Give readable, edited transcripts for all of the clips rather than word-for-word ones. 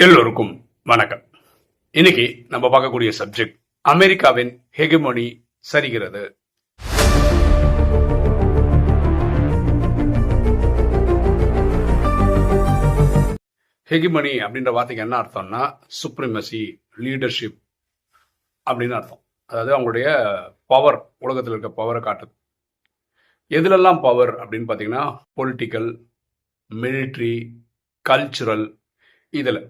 எல்லோருக்கும் வணக்கம். இன்னைக்கு நம்ம பார்க்கக்கூடிய சப்ஜெக்ட் அமெரிக்காவின் ஹெகமோனி சரிகிறது. ஹெகமோனி அப்படின்ற வார்த்தைக்கு என்ன அர்த்தம்னா சுப்ரிமசி, லீடர்ஷிப் அப்படின்னு அர்த்தம். அதாவது அவங்களுடைய பவர், உலகத்தில் இருக்க பவரை காட்டுது. எதுலெல்லாம் பவர் அப்படின்னு பார்த்தீங்கன்னா பொலிட்டிக்கல், மிலிட்ரி, கல்ச்சுரல், இதில்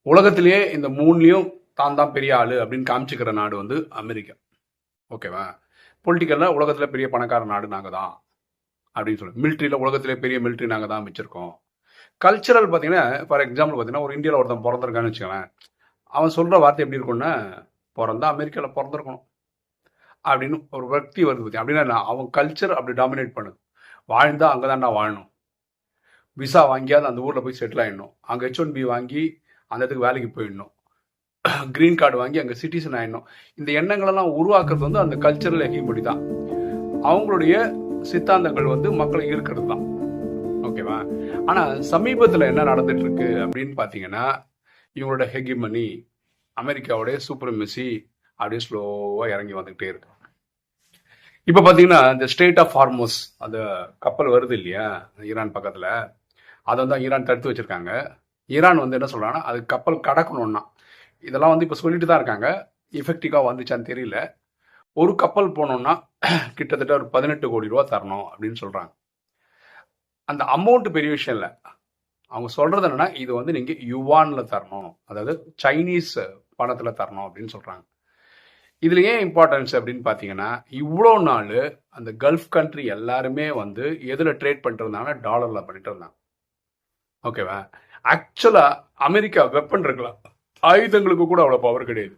உலகத்திலேயே இந்த மூணுலையும் தான் பெரிய ஆளு அப்படின்னு காமிச்சிக்கிற நாடு வந்து அமெரிக்கா. ஓகேவா? பொலிட்டிக்கலில் உலகத்தில் பெரிய பணக்கார நாடு நாங்கள் தான் அப்படின்னு சொல்லி, மிலிட்ரியில் உலகத்திலே பெரிய மிலிட்ரி நாங்கள் தான் வச்சிருக்கோம். கல்ச்சரல் பார்த்தீங்கன்னா, ஃபார் எக்ஸாம்பிள் பார்த்தீங்கன்னா, ஒரு இந்தியாவில் ஒருத்தன் பிறந்திருக்கான்னு வச்சுக்கோங்களேன், அவன் சொல்கிற வார்த்தை எப்படி இருக்கும்னா, பிறந்தா அமெரிக்காவில் பிறந்திருக்கணும் அப்படின்னு ஒரு வக்தி வருது பற்றி. அப்படின்னா அவன் கல்ச்சர் அப்படி டாமினேட் பண்ணுது. வாழ்ந்தா அங்கே தான் நான் வாழணும், விசா வாங்கியாவது அந்த ஊரில் போய் செட்டில் ஆகிடணும், அங்கே H1B வாங்கி அந்த இடத்துக்கு வேலைக்கு போயிடணும், கிரீன் கார்டு வாங்கி அங்கே சிட்டிசன் ஆயிடணும். இந்த எண்ணங்களெல்லாம் உருவாக்குறது வந்து அந்த கல்ச்சரல் ஹெகிமோனி தான். அவங்களுடைய சித்தாந்தங்கள் வந்து மக்களை ஈர்க்கிறது தான். ஓகேவா? ஆனால் சமீபத்தில் என்ன நடந்துட்டு இருக்கு அப்படின்னு பார்த்தீங்கன்னா, இவங்களோட ஹெகிமனி, அமெரிக்காவுடைய சூப்பர்மெசி அப்படியே ஸ்லோவாக இறங்கி வந்துகிட்டே இருக்கு. இப்போ பார்த்தீங்கன்னா இந்த ஸ்ட்ரெய்ட் ஆஃப் ஹார்மோஸ், அந்த கப்பல் வருது இல்லையா ஈரான் பக்கத்தில், அதை வந்து ஈரான் தடுத்து வச்சிருக்காங்க. ஈரான் வந்து என்ன சொல்கிறாங்கன்னா, அது கப்பல் கடக்கணும்னா, இதெல்லாம் வந்து இப்போ சொல்லிட்டு தான் இருக்காங்க, எஃபெக்டிவாக வந்துச்சான்னு தெரியல. ஒரு கப்பல் போனோம்னா கிட்டத்தட்ட ஒரு 18 கோடி ரூபா தரணும் அப்படின்னு சொல்கிறாங்க. அந்த அமௌண்ட் பெரிய விஷயம் இல்லை. அவங்க சொல்கிறது என்னென்னா, இது வந்து நீங்கள் யுவானில் தரணும், அதாவது சைனீஸ் பணத்தில் தரணும் அப்படின்னு சொல்கிறாங்க. இதில் ஏன் இம்பார்ட்டன்ஸ் அப்படின்னு பார்த்தீங்கன்னா, இவ்வளோ நாள் அந்த கல்ஃப் கண்ட்ரி எல்லாருமே வந்து எதில் ட்ரேட் பண்ணிட்டு இருந்தாங்கன்னா டாலரில் பண்ணிட்டு இருந்தாங்க. ஓகேவா? ஆக்சுவலாக அமெரிக்கா வெப்பன் இருக்கலாம், ஆயுதங்களுக்கு கூட அவ்வளோ பவர் கிடையாது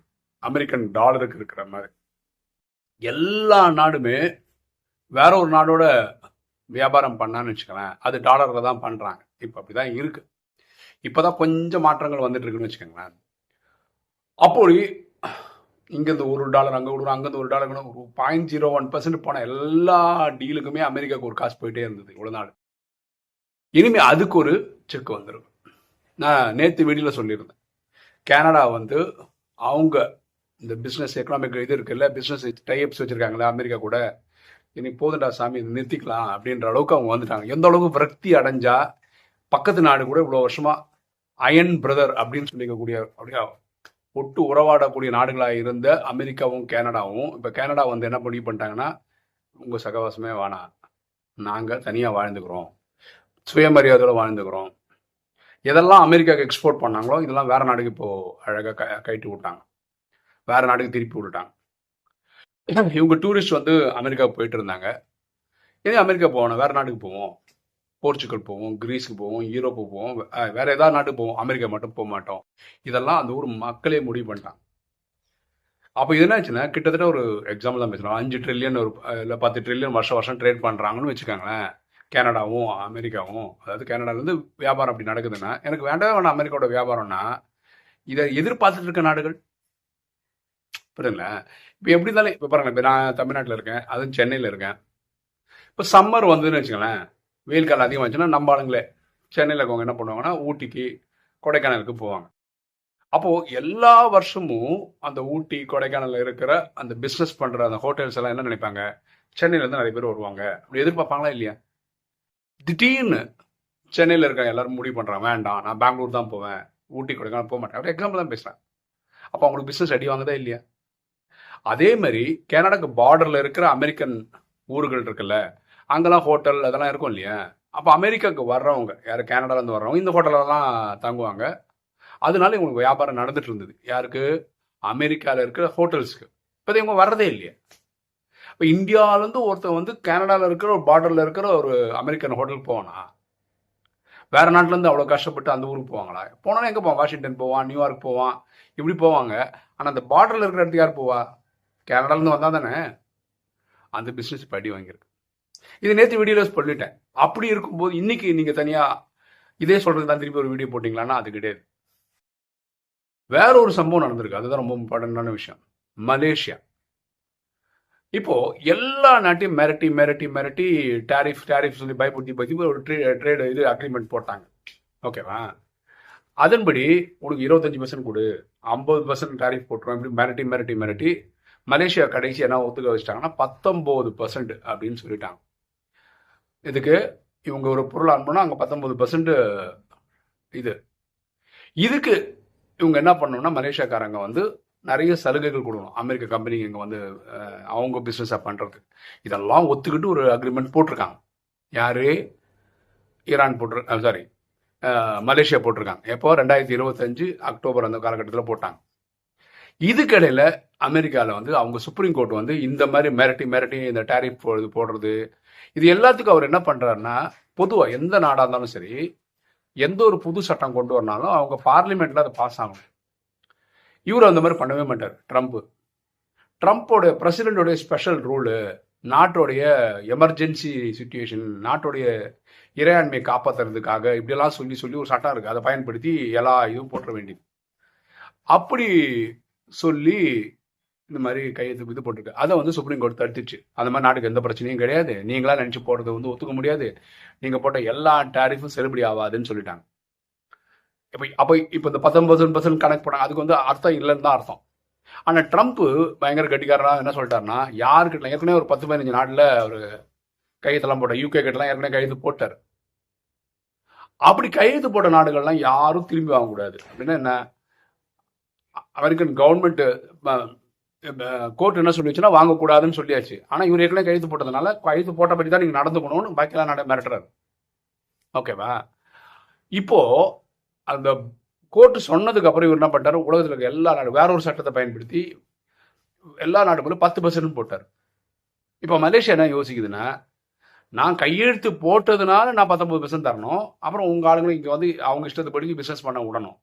அமெரிக்கன் டாலருக்கு இருக்கிற மாதிரி. எல்லா நாடுமே வேற ஒரு நாடோட வியாபாரம் பண்ணான்னு வச்சுக்கோங்களேன், அது டாலரில் தான் பண்ணுறாங்க. இப்போ அப்படி தான் இருக்குது. இப்போ தான் கொஞ்சம் மாற்றங்கள் வந்துட்டு இருக்குன்னு வச்சுக்கோங்களேன். அப்படி இங்கேருந்து $1 அங்கே கொடுக்குறோம், அங்கேருந்து $1 ஒரு 0.01% போன எல்லா டீலுக்குமே அமெரிக்காவுக்கு ஒரு காசு போயிட்டே இருந்தது இவ்வளோ நாள். இனிமேல் அதுக்கு ஒரு செக் வந்துடும். நான் நேற்று வீடியோவில் சொல்லியிருந்தேன், கனடா வந்து அவங்க இந்த பிஸ்னஸ் எக்கனாமிக் இது இருக்குல்ல, பிஸ்னஸ் டைப்ஸ் வச்சுருக்காங்களே அமெரிக்கா கூட, இனி போதுண்டா சாமி இது நிறுத்திக்கலாம் அப்படின்ற அளவுக்கு அவங்க வந்துட்டாங்க. எந்த அளவுக்கு விரக்தி அடைஞ்சா பக்கத்து நாடு கூட இவ்வளோ வருஷமாக அயன் பிரதர் அப்படின்னு சொல்லிக்கக்கூடிய அப்படியே ஒட்டு உறவாடக்கூடிய நாடுகளாக இருந்த அமெரிக்காவும் கனடாவும் இப்போ கனடா வந்து என்ன முடிவு பண்ணிட்டாங்கன்னா, உங்கள் சகவாசமே வேணாம், நாங்கள் தனியாக வாழ்ந்துக்கிறோம், சுயமரியாதையோடு வாழ்ந்துக்கிறோம். எதெல்லாம் அமெரிக்காவுக்கு எக்ஸ்போர்ட் பண்ணாங்களோ இதெல்லாம் வேறு நாடுக்கு இப்போது அழகாக கைட்டு விட்டாங்க, வேறு நாடுக்கு திருப்பி விட்டுட்டாங்க. இவங்க டூரிஸ்ட் வந்து அமெரிக்காவுக்கு போயிட்டு இருந்தாங்க. இதே அமெரிக்கா போவோம், வேறு நாட்டுக்கு போவோம், போர்ச்சுகல் போவோம், கிரீஸுக்கு போவோம், யூரோப்பு போவோம், வேறு ஏதாவது நாட்டுக்கு போவோம், அமெரிக்கா மட்டும் போக மாட்டோம். இதெல்லாம் அந்த ஊர் மக்களே முடிவு பண்ணிட்டாங்க. அப்போ இது என்னாச்சுன்னா, கிட்டத்தட்ட ஒரு எக்ஸாம்பிள் தான் பேசுகிறோம், 5 ட்ரில்லியன் ஒரு இல்லை 10 ட்ரில்லியன் வருஷம் ட்ரேட் பண்ணுறாங்கன்னு வச்சுக்கோங்களேன், கனடாவும் அமெரிக்காவும். அதாவது கனடாலேருந்து வியாபாரம் அப்படி நடக்குதுன்னா, எனக்கு வேண்டாம் அமெரிக்காவோட வியாபாரம்னா, இதை எதிர்பார்த்துட்டு இருக்க நாடுகள். புரியுதுங்களா? இப்போ எப்படி இருந்தாலும் இப்போ பாருங்கள், இப்போ நான் தமிழ்நாட்டில் இருக்கேன், அதுவும் சென்னையில் இருக்கேன். இப்போ சம்மர் வந்ததுன்னு வச்சுக்கோங்களேன், வெயில் காலம் அதிகமாச்சுன்னா நம்ம ஆளுங்களே சென்னையில் இருக்கவங்க என்ன பண்ணுவாங்கன்னா ஊட்டிக்கு, கொடைக்கானலுக்கு போவாங்க. அப்போது எல்லா வருஷமும் அந்த ஊட்டி கொடைக்கானலில் இருக்கிற அந்த பிஸ்னஸ் பண்ணுற அந்த ஹோட்டல்ஸ் எல்லாம் என்ன நினைப்பாங்க, சென்னையிலேருந்து நிறைய பேர் வருவாங்க அப்படி எதிர்பார்ப்பாங்களா இல்லையா? திடீர்னு சென்னையில் இருக்க எல்லாரும் முடிவு பண்ணுறாங்க, வேண்டாம் நான் பெங்களூர் தான் போவேன், ஊட்டி கொடைக்கானல் போக மாட்டேன். ஒரு எக்ஸாம்பிள் தான் பேசுகிறேன். அப்போ அவங்களுக்கு பிஸ்னஸ் அடி வாங்குதா இல்லையா? அதே மாதிரி கனடாக்கு பார்டரில் இருக்கிற அமெரிக்கன் ஊர்கள் இருக்குல்ல, அங்கெல்லாம் ஹோட்டல் அதெல்லாம் இருக்கும் இல்லையா? அப்போ அமெரிக்காவுக்கு வர்றவங்க யார், கனடாலேருந்து வர்றவங்க இந்த ஹோட்டலெல்லாம் தங்குவாங்க. அதனால இவங்களுக்கு வியாபாரம் நடந்துட்டு இருந்தது. யாருக்கு? அமெரிக்காவில் இருக்கிற ஹோட்டல்ஸ்க்கு. இப்போ இவங்க வர்றதே இல்லையா? இப்போ இந்தியாவிலேருந்து ஒருத்தர் வந்து கனடாவில் இருக்கிற ஒரு பார்டரில் இருக்கிற ஒரு அமெரிக்கன் ஹோட்டலுக்கு போவானா? வேறு நாட்டிலேருந்து அவ்வளோ கஷ்டப்பட்டு அந்த ஊருக்கு போவாங்களா? போனால் எங்கே போவான்? வாஷிங்டன் போவான், நியூயார்க் போவான், இப்படி போவாங்க. ஆனால் அந்த பார்டரில் இருக்கிற இடத்துக்கு யார் போவா? கனடாலேருந்து வந்தால் தானே. அந்த பிஸ்னஸ் இப்போ அடி வாங்கியிருக்கு. இது நேற்று வீடியோவில் சொல்லிட்டேன். அப்படி இருக்கும்போது இன்னைக்கு நீங்கள் தனியாக இதே சொல்கிறது தான் திருப்பி ஒரு வீடியோ போட்டிங்களான்னா அது கிடையாது. வேற ஒரு சம்பவம் நடந்திருக்கு, அதுதான் ரொம்ப இம்பார்ட்டண்டான விஷயம். மலேசியா இப்போ எல்லா நாட்டையும் மிரட்டி மிரட்டி மிரட்டி டாரிஃப் சொல்லி பயப்படுத்தி ஒரு ட்ரேடு இது அக்ரிமெண்ட் போட்டாங்க. ஓகேவா? அதன்படி உனக்கு 25% கொடு, 50% டாரிஃப் போட்டுருவோம், இப்படி மிரட்டி மிரட்டி மிரட்டி மலேசியா கடைசி என்ன ஒத்துக்க வச்சிட்டாங்கன்னா 19% அப்படின்னு சொல்லிட்டாங்க. இதுக்கு இவங்க ஒரு பொருள் அனுப்புனா அங்கே 19% இது. இதுக்கு இவங்க என்ன பண்ணணும்னா மலேசியாக்காரங்க வந்து நிறைய சலுகைகள் கொடுக்கணும் அமெரிக்க கம்பெனிங்க இங்கே வந்து அவங்க பிஸ்னஸை பண்ணுறது. இதெல்லாம் ஒத்துக்கிட்டு ஒரு அக்ரிமெண்ட் போட்டிருக்காங்க. யார்? ஈரான் சாரி மலேசியா போட்டிருக்காங்க. எப்போ? 2025 அக்டோபர் அந்த காலகட்டத்தில் போட்டாங்க. இதுக்கிடையில் அமெரிக்காவில் வந்து அவங்க சுப்ரீம் கோர்ட் வந்து இந்த மாதிரி மிரட்டி மிரட்டி இந்த டேரிஃப் போடுறது இது எல்லாத்துக்கும் அவர் என்ன பண்ணுறாருன்னா, பொதுவாக எந்த நாடாக இருந்தாலும் சரி, எந்த ஒரு புது சட்டம் கொண்டு வரனாலும் அவங்க பார்லிமெண்ட்டில் அதை பாஸ் ஆகணும். இவர் அந்த மாதிரி பண்ணவே மாட்டார். ட்ரம்ப்போட பிரசிடென்டோடைய ஸ்பெஷல் ரூலு, நாட்டோடைய எமர்ஜென்சி சுச்சுவேஷன், நாட்டோடைய இறையாண்மையை காப்பாற்றுறதுக்காக இப்படியெல்லாம் சொல்லி சொல்லி ஒரு சட்டம் இருக்குது. அதை பயன்படுத்தி எல்லா இதுவும் போட்டுற வேண்டியது. அப்படி சொல்லி இந்த மாதிரி கையெழுத்து இது போட்டிருக்கு. அதை வந்து சுப்ரீம் கோர்ட் தடுத்துச்சு. அந்த மாதிரி நாட்டுக்கு எந்த பிரச்சனையும் கிடையாது, நீங்களா நினச்சி போடுறது வந்து ஒத்துக்க முடியாது, நீங்கள் போட்ட எல்லா டேரிஃபும் செல்லுபடி ஆகாதுன்னு சொல்லிட்டாங்க. இப்போ இந்த 19% கணக்கு போனாங்க. அதுக்கு வந்து அர்த்தம் இல்லைன்னு தான் அர்த்தம். ஆனால் ட்ரம்ப் பயங்கர கட்டிக்காரனா என்ன சொல்லிட்டாருன்னா, யாருக்கிட்ட ஏற்கனவே ஒரு 10-15 நாட்டில் ஒரு கையெழுத்தெல்லாம் போட்டார். யூகே கிட்டலாம் ஏற்கனவே கையெழுத்து போட்டார். அப்படி கையெழுத்து போட்ட நாடுகள்லாம் யாரும் திரும்பி வாங்கக்கூடாது. அப்படின்னா என்ன? அமெரிக்கன் கவர்மெண்ட் கோர்ட் என்ன சொல்லிச்சுன்னா வாங்கக்கூடாதுன்னு சொல்லியாச்சு. ஆனால் இவர் ஏற்கனவே கையெழுத்து போட்டதுனால கையெழுத்து போட்டபடி தான் நீங்கள் நடந்துக்கணும்னு பாக்கியெல்லாம் மிரட்டுறாரு. ஓகேவா? இப்போ அந்த கோர்ட்டு சொன்னதுக்கு அப்புறம் இவர் என்ன பண்ணிட்டாரு, உலகத்தில் இருக்க எல்லா நாடு வேற ஒரு சட்டத்தை பயன்படுத்தி எல்லா நாடுகளும் 10% போட்டார். இப்போ மலேசியா என்ன யோசிக்குதுன்னா, நான் கையெழுத்து போட்டதுனால நான் 19% தரணும், அப்புறம் உங்கள் ஆளுங்களும் இங்கே வந்து அவங்க இஷ்டத்துப்படி பிஸ்னஸ் பண்ண விடணும்.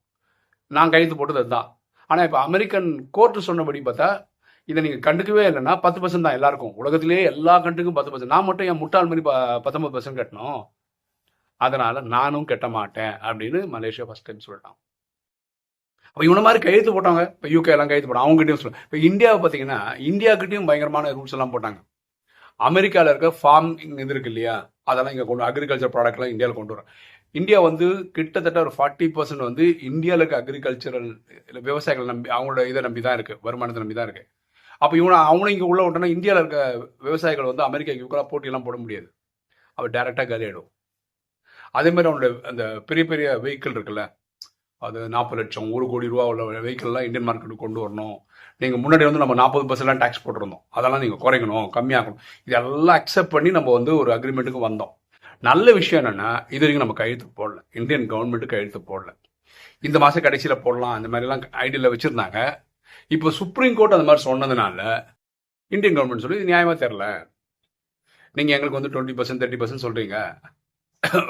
நான் கையெழுத்து போட்டது அதுதான். ஆனால் இப்போ அமெரிக்கன் கோர்ட்டு சொன்னபடி பார்த்தா இதை நீங்கள் கண்டுக்கவே இல்லைன்னா 10% தான் எல்லாருக்கும். உலகத்திலேயே எல்லா கண்ட்ரிக்கும் 10%. நான் மட்டும் என் முட்டாள் மாதிரி 19% கட்டணும், அதனால் நானும் கட்ட மாட்டேன் அப்படின்னு மலேசியா ஃபர்ஸ்ட் டைம் சொல்லிட்டான். அப்போ இவனை மாதிரி கையெழுத்து போட்டாங்க. இப்போ யூகே எல்லாம் கையெழுத்து போட்டாங்க, அவங்ககிட்டயும் சொல்லுவாங்க. இப்போ இந்தியாவை பார்த்தீங்கன்னா இந்தியாக்கிட்டையும் பயங்கரமான ரூல்ஸ் எல்லாம் போட்டாங்க. அமெரிக்காவில் இருக்க ஃபார்ம் இது இருக்கு இல்லையா, அதெல்லாம் இங்கே அக்ரிகல்ச்சர் ப்ராடக்ட்லாம் இந்தியாவில் கொண்டு வரோம். இந்தியா வந்து கிட்டத்தட்ட ஒரு 40% வந்து இந்தியாவில் இருக்க அக்ரிகல்ச்சரல் விவசாயிகள் நம்பி அவங்களோட இதை நம்பி தான் இருக்குது, வருமானத்தை நம்பி தான் இருக்குது. அப்போ அவனும் இங்கே உள்ள விட்டோன்னா இந்தியாவில் இருக்க விவசாயிகள் வந்து அமெரிக்காவுக்கு இவங்களாக போட்டியெல்லாம் போட முடியாது. அவள் டேரெக்டாக காலி ஆகிடும். அதேமாதிரி அவனோட அந்த பெரிய பெரிய வெஹிக்கிள் இருக்குல்ல, அது 40 லட்சம் 1 கோடி ரூபா உள்ள வெஹிக்கிள்லாம் இந்தியன் மார்க்கெட்டுக்கு கொண்டு வரணும். நீங்கள் முன்னாடி வந்து நம்ம 40% டேக்ஸ் போட்டிருந்தோம், அதெல்லாம் நீங்கள் குறைக்கணும், கம்மியாகணும். இதெல்லாம் அக்செப்ட் பண்ணி நம்ம வந்து ஒரு அக்ரிமெண்ட்டுக்கு வந்தோம். நல்ல விஷயம் என்னென்னா, இது வரைக்கும் நம்ம கையெழுத்து போடல, இந்தியன் கவர்மெண்ட்டு கையெழுத்து போடல. இந்த மாதம் கடைசியில் போடலாம் அந்த மாதிரிலாம் ஐடியாவில் வச்சுருந்தாங்க. இப்போ சுப்ரீம் கோர்ட் அந்த மாதிரி சொன்னதுனால இந்தியன் கவர்மெண்ட் சொல்லி இது நியாயமாக தெரில, நீங்கள் எங்களுக்கு வந்து 20% 30% சொல்கிறீங்க,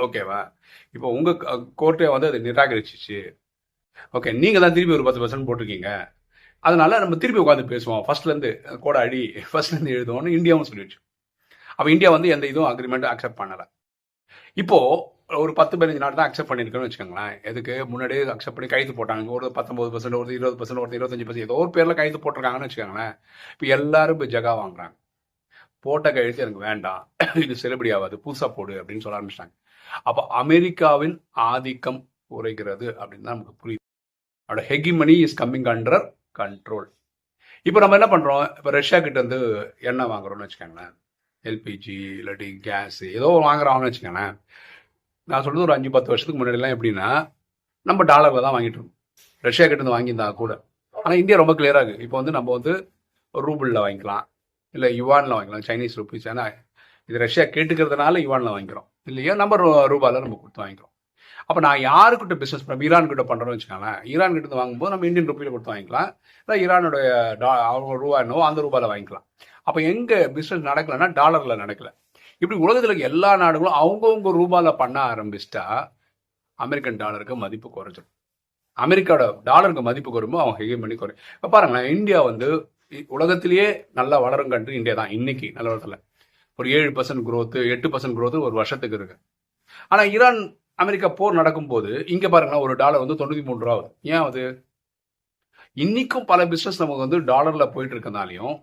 ஓகேவா? இப்போ உங்கள் கோர்ட்டே வந்து அதை நிராகரிச்சிச்சு. ஓகே, நீங்கள் தான் திருப்பி ஒரு 10% போட்டிருக்கீங்க, அதனால நம்ம திருப்பி உட்காந்து பேசுவோம், ஃபர்ஸ்ட்லேருந்து கோட அடி, ஃபர்ஸ்ட்லேருந்து எழுதுவோம்னு இந்தியாவும் சொல்லிடுச்சு. அப்போ இந்தியா வந்து எந்த இதுவும் அக்ரிமெண்ட் அக்செப்ட் பண்ணலை. இப்போது ஒரு 10-15 நாடு தான் அக்செப்ட் பண்ணியிருக்கேன்னு வச்சுக்கோங்களேன். எதுக்கு முன்னாடியே அக்செப்ட் பண்ணி கைது போட்டாங்க. ஒரு 19%, ஒரு 20%, ஒரு 25%, ஏதோ ஒரு பேரில் கைது போட்டிருக்காங்கன்னு வச்சுக்கோங்களேன். இப்போ எல்லாரும் இப்போ ஜகா வாங்குறாங்க. போட்ட கையெழுத்து எனக்கு வேண்டாம், இது செல்லுபடி ஆகாது, புதுசாக போடு அப்படின்னு சொல்ல ஆரம்பிச்சிட்டாங்க. அப்போ அமெரிக்காவின் ஆதிக்கம் குறைகிறது அப்படின்னு தான் நமக்கு புரியுது. அவரோட ஹெகிமனி இஸ் கம்மிங் அண்டர் கண்ட்ரோல். இப்போ நம்ம என்ன பண்ணுறோம், இப்போ ரஷ்யா கிட்ட வந்து எண்ணெய் வாங்குறோம்னு வச்சுக்கோங்களேன், எல்பிஜி இல்லாட்டி கேஸு ஏதோ வாங்குறாங்கன்னு வச்சுக்கோங்களேன். நான் சொல்கிறது ஒரு 5-10 வருஷத்துக்கு முன்னாடிலாம் எப்படின்னா நம்ம டாலரில் தான் வாங்கிட்டு இருக்கோம், ரஷ்யா கிட்டேருந்து வாங்கியிருந்தா கூட. ஆனால் இந்தியா ரொம்ப கிளியராக இருக்குது. இப்போ வந்து நம்ம வந்து ரூபிளில் வாங்கிக்கலாம், இல்லை யுவானில் வாங்கிக்கலாம், சைனீஸ் ருப்பீஸ். ஏன்னா இது ரஷ்யா கேட்டுக்கிறதுனால யுவானில் வாங்கிக்கிறோம் இல்லையா, நம்ம ரூபாயில் நம்ம கொடுத்து வாங்கிக்கிறோம். அப்போ நான் யாருக்கிட்ட பிஸ்னஸ் பண்ண ஈரான் கிட்ட பண்ணுறோன்னு வச்சுக்கோங்களேன், ஈரான் கிட்ட வாங்கும்போது நம்ம இந்தியன் ருப்பியில் கொடுத்து வாங்கிக்கலாம், இல்லை ஈரானுடைய அவங்க ரூபா என்னவோ அந்த ரூபாயில் வாங்கிக்கலாம். அப்போ எங்கே பிஸ்னஸ் நடக்கலைன்னா டாலரில் நடக்கலை. இப்படி உலகத்தில் இருக்க எல்லா நாடுகளும் அவங்கவுங்க ரூபாயில் பண்ண ஆரம்பிச்சிட்டா அமெரிக்கன் டாலருக்கு மதிப்பு குறைஞ்சிடும். அமெரிக்காவோட டாலருக்கு மதிப்பு குறையும்போது அவங்க ஹெகி பண்ணி குறையும். இப்போ பாருங்களேன், இந்தியா வந்து உலகத்திலேயே நல்லா வளரும் கண்ட்ரி இந்தியா தான். இன்னைக்கு நல்ல வளரத்தில் ஒரு 7% growth 8% growth ஒரு வருஷத்துக்கு இருக்கு. ஆனால் ஈரான் அமெரிக்கா போர் நடக்கும்போது இங்கே பாருங்களேன், ஒரு டாலர் வந்து 93 ரூபா ஆகுது. ஏன் அது? இன்னைக்கும் பல பிஸ்னஸ் நமக்கு வந்து டாலரில் போயிட்டு இருக்கனாலையும்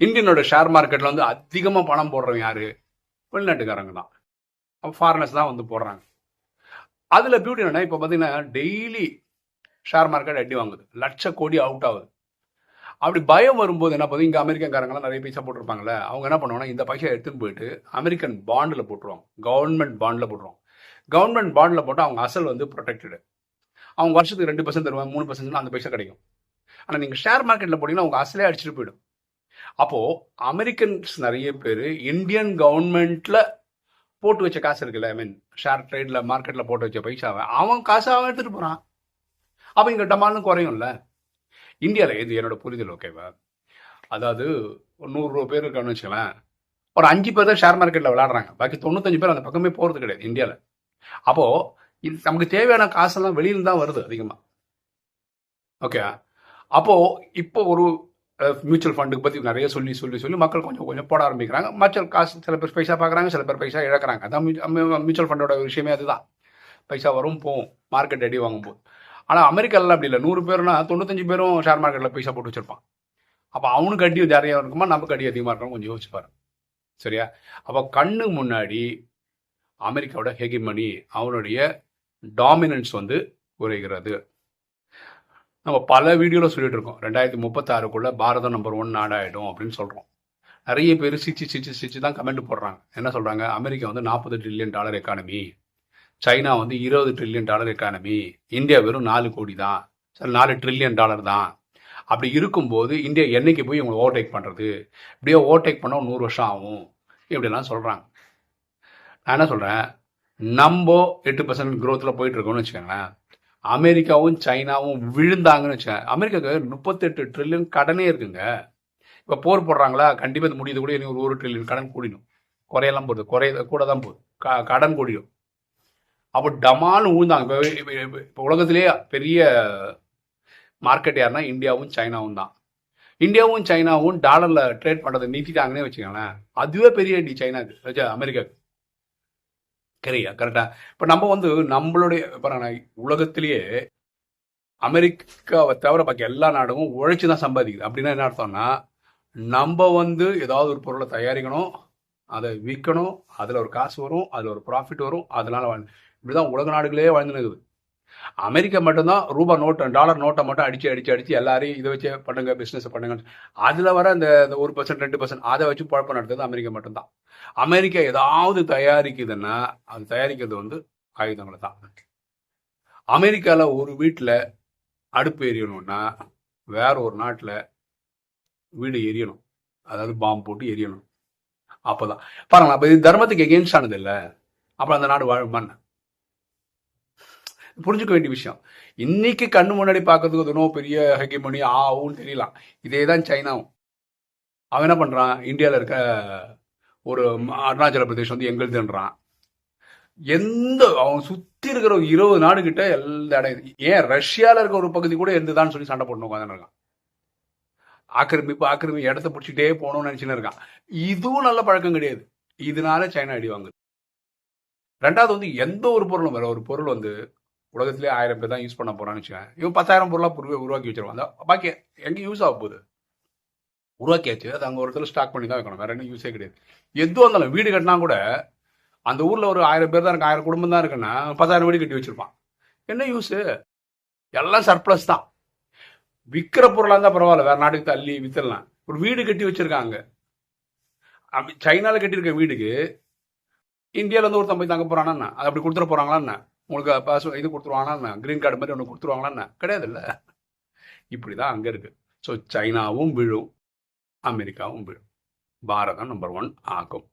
இந்தியனோட ஷேர் மார்க்கெட்டில் வந்து அதிகமாக பணம் போடுறவங்க யாரு? வெளிநாட்டுக்காரங்க தான், ஃபாரினர்ஸ் தான் வந்து போடுறாங்க. அதில் பியூட்டி என்னன்னா, இப்போ பார்த்தீங்கன்னா டெய்லி ஷேர் மார்க்கெட் அடி வாங்குது, லட்ச கோடி அவுட் ஆகுது. அப்படி பயம் வரும்போது என்ன பண்ணுது, இங்கே அமெரிக்கன்காரங்களாம் நிறைய பைசா போட்டிருப்பாங்கல்ல, அவங்க என்ன பண்ணுவாங்கன்னா இந்த பைசா எடுத்துன்னு போயிட்டு அமெரிக்கன் பாண்டில் போட்டுருவாங்க, கவர்மெண்ட் பாண்டில் போட்டுருவாங்க. கவர்மெண்ட் பாண்டில் போட்டால் அவங்க அசல் வந்து ப்ரொடெக்டடு. அவங்க வருஷத்துக்கு 2% தருவாங்க, 3% அந்த பைசா கிடைக்கும். ஆனால் நீங்கள் ஷேர் மார்க்கெட்டில் போட்டிங்கன்னா உங்கள் அசலே அடிச்சுட்டு போயிடும். அப்போது அமெரிக்கன்ஸ் நிறைய பேர் இந்தியன் கவர்மெண்ட்டில் போட்டு வச்ச காசு இருக்குல்ல, ஐ மீன் ஷேர் ட்ரேடில் மார்க்கெட்டில் போட்டு வச்ச பைசாவை அவன் காசை அவன் எடுத்துகிட்டு போகிறான். அப்போ இங்கே டமால்னு குறையும்ல. இந்தியாவில் இது என்னோட புரிதல், ஓகேவா? அதாவது 100 பேர் இருக்கான்னு வச்சுக்கலாம், ஒரு 5 பேர் தான் ஷேர் மார்க்கெட்டில் விளையாடுறாங்க, பாக்கி 95 பேர் அந்த பக்கமே போகிறது கிடையாது இந்தியாவில். அப்போது இது நமக்கு தேவையான காசெல்லாம் வெளியில் தான் வருது அதிகமாக, ஓகே? அப்போது இப்போ ஒரு மியூச்சுவல் ஃபண்டுக்கு பற்றி நிறைய சொல்லி சொல்லி சொல்லி மக்கள் கொஞ்சம் கொஞ்சம் போட ஆரம்பிக்கிறாங்க. மற்ற காசு சில பேர் பைசா பார்க்குறாங்க, சில பேர் பைசா இழக்கிறாங்க. அதான் மியூச்சுவல் ஃபண்டோட விஷயமே அதுதான். பைசா வரும் போகும் மார்க்கெட் அடி வாங்கும்போது. ஆனால் அமெரிக்காவில் அப்படி இல்லை. 100 பேர்னா 95 பேரும் ஷேர் மார்க்கெட்டில் பைசா போட்டு வச்சுருப்பான். அப்போ அவனுக்கு அடி நிறையா இருக்குமா, நமக்கு அடி அதிகமாக இருக்கணும், கொஞ்சம் யோசிச்சுப்பாரு. சரியா? அப்போ கண்ணு முன்னாடி அமெரிக்காவோட ஹெகிமனி, அவனுடைய டாமினன்ஸ் வந்து குறைகிறது. நம்ம பல வீடியோவில் சொல்லிட்டு இருக்கோம், 2036 பாரதம் நம்பர் 1 நாடாயிடும் அப்படின்னு சொல்கிறோம். நிறைய பேர் சிச்சு தான் கமெண்ட் போடுறாங்க. என்ன சொல்கிறாங்க, அமெரிக்கா வந்து $40 ட்ரில்லியன் எக்கானமி, சைனா வந்து $20 ட்ரில்லியன் எக்கானமி, இந்தியா வெறும் 4 கோடி தான், சரி $4 ட்ரில்லியன் தான். அப்படி இருக்கும்போது இந்தியா என்னைக்கு போய் இவங்களை ஓவர்டேக் பண்ணுறது, இப்படியே ஓவர்டேக் பண்ணால் 100 வருஷம் ஆகும், இப்படிலாம் சொல்கிறாங்க. நான் என்ன சொல்கிறேன், நம்ம 8% க்ரோத்தில் போயிட்டுருக்கோம்னு வச்சுக்கோங்களேன், அமெரிக்காவும் சைனாவும் விழுந்தாங்கன்னு வச்சுக்கோங்க, அமெரிக்காவுக்கு 38 ட்ரில்லியன் கடனே இருக்குங்க. இப்போ போர் போடுறாங்களா, கண்டிப்பாக இது முடியுது கூட இனி ஒரு 1 ட்ரில்லியன் கடன் கூடிடும். குறையெல்லாம் போகுது, கூட தான் போகுது, கடன் கூடிடும். அப்போ டமான்னு ஊழ்ந்தாங்க. இப்போ உலகத்திலேயே பெரிய மார்க்கெட் யாருன்னா இந்தியாவும் சைனாவும் தான். இந்தியாவும் சைனாவும் டாலரில் ட்ரேட் பண்ணுறதை நிறுத்திட்டாங்கன்னே வச்சுக்கோங்களேன், அதுவே பெரிய அடி சைனாக்கு, அமெரிக்காவுக்கு. சரியா? கரெக்டாக. இப்போ நம்ம வந்து நம்மளுடைய உலகத்திலேயே அமெரிக்காவை தவிர பாக்கி எல்லா நாடும் உழைச்சி தான் சம்பாதிக்குது. அப்படின்னா என்ன அர்த்தம்னா, நம்ம வந்து ஏதாவது ஒரு பொருளை தயாரிக்கணும், அதை விற்கணும், அதில் ஒரு காசு வரும், அதில் ஒரு ப்ராஃபிட் வரும், அதனால இப்படிதான் உலக நாடுகளே வாழ்ந்துனுக்குது. அமெரிக்கா மட்டும்தான் ரூபா நோட்டு, டாலர் நோட்டை மட்டும் அடிச்சு எல்லாரையும் இதை வச்சு பண்ணுங்க, பிஸ்னஸ் பண்ணுங்க, அதில் வர அந்த 1% 2% அதை வச்சு குழப்பம் நடத்துறது அமெரிக்கா மட்டும்தான். அமெரிக்கா ஏதாவது தயாரிக்குதுன்னா அது தயாரிக்கிறது வந்து ஆயுதங்களை தான். அமெரிக்காவில் ஒரு வீட்டில் அடுப்பு எரியணும்னா வேற ஒரு நாட்டில் வீடு எரியணும், அதாவது பாம்பு போட்டு எரியணும். அப்போதான் பாருங்களா, அப்போ இது தர்மத்துக்கு எகெயின்ஸ்ட் ஆனது இல்லை, அப்புறம் அந்த நாடு வாழுமான்னு புரிஞ்சுக்க வேண்டிய விஷயம். இன்னைக்கு கண்ணு முன்னாடி பார்க்கறதுக்கு தினம் பெரிய ஹெகிமனி ஆகும்னு தெரியலாம். இதே தான் சைனாவும். அவன் என்ன பண்ணுறான், இந்தியாவில் இருக்க ஒரு அருணாச்சல பிரதேஷ் வந்து எங்களுதுன்றான். அவன் சுற்றி இருக்கிற 20 நாடுகிட்ட எல்லா இடம், ஏன் ரஷ்யாவில் இருக்க ஒரு பகுதி கூட எந்ததான்னு சொல்லி சண்டை போட்டு உட்காந்துருக்கான். ஆக்கிரமிப்பு இடத்த பிடிச்சிட்டே போகணும்னு நினச்சின்னு இருக்கான். இதுவும் நல்ல பழக்கம் கிடையாது. இதனால சைனா அடி வாங்குது. ரெண்டாவது வந்து எந்த ஒரு பொருளும், வேற ஒரு பொருள் வந்து உலகத்திலே 1000 பேர் தான் யூஸ் பண்ண போறான்னு வச்சுக்கேன், இவன் 10,000 பொருளாக உருவாக்கி வச்சிருவான். பாக்கி எங்கே யூஸ் ஆக போகுது, உருவாக்கியாச்சு, அது அங்கே ஒரு இடத்துல ஸ்டாக் பண்ணி தான் வைக்கணும், வேற என்ன யூஸே கிடையாது. எதுவும் இருந்தாலும் வீடு கட்டினா கூட அந்த ஊரில் ஒரு 1000 பேர் தான் இருக்கு, 1000 குடும்பம் தான் இருக்குன்னா 10,000 வீடு கட்டி வச்சிருப்பான். என்ன யூஸு, எல்லாம் சர்ப்ளஸ் தான். விற்கிற பொருளாக இருந்தால் பரவாயில்ல, வேற நாட்டுக்கு தள்ளி வித்துடலாம். ஒரு வீடு கட்டி வச்சிருக்காங்க, சைனாவில் கட்டியிருக்க வீடுக்கு இந்தியாவில் வந்து ஒருத்தன் போய் தங்க போறானா, அது அப்படி கொடுத்துட போறாங்களா, உங்களுக்கு இது கொடுத்துருவாங்களா, கிரீன் கார்டு மாதிரி ஒன்று கொடுத்துருவாங்களா, கிடையாது இல்லை. இப்படிதான் அங்கே இருக்கு. ஸோ சைனாவும் விழும், அமெரிக்காவும் விழும், பாரதம் நம்பர் 1 ஆகும்.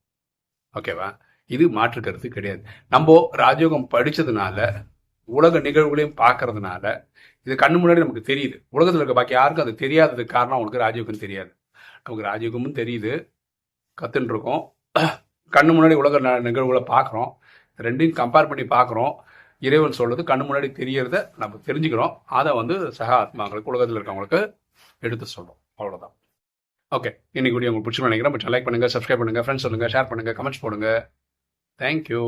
ஓகேவா? இது மாற்று கருத்து கிடையாது. நம்ம ராஜயோகம் படிச்சதுனால, உலக நிகழ்வுகளையும் பார்க்கறதுனால இது கண்ணு முன்னாடி நமக்கு தெரியுது. உலகத்தில் இருக்க பாக்கி யாருக்கும் அது தெரியாததுக்கு காரணம் அவனுக்கு ராஜயோகம் தெரியாது. நமக்கு ராஜயோகமும் தெரியுது, கத்துன்னு இருக்கோம், கண்ணு முன்னாடி உலக நிகழ்வுகளை பார்க்குறோம், ரெண்டையும் கம்பேர் பண்ணி பார்க்குறோம். இறைவன் சொல்றது கண்ணு முன்னாடி தெரியறத நம்ம தெரிஞ்சுக்கிறோம், அதை வந்து சக ஆத்மாக்களுக்கு, உலகத்தில் இருக்கவங்களுக்கு எடுத்து சொல்றோம். அவ்வளோதான். ஓகே, இன்னைக்கு வீடியோ உங்களுக்கு பிடிச்சி நினைக்கிறேன். லைக் பண்ணுங்க, சப்ஸ்கிரைப் பண்ணுங்க, ஃப்ரெண்ட்ஸ் சொல்லுங்க, ஷேர் பண்ணுங்க, கமெண்ட்ஸ் போடுங்க. தேங்க்யூ.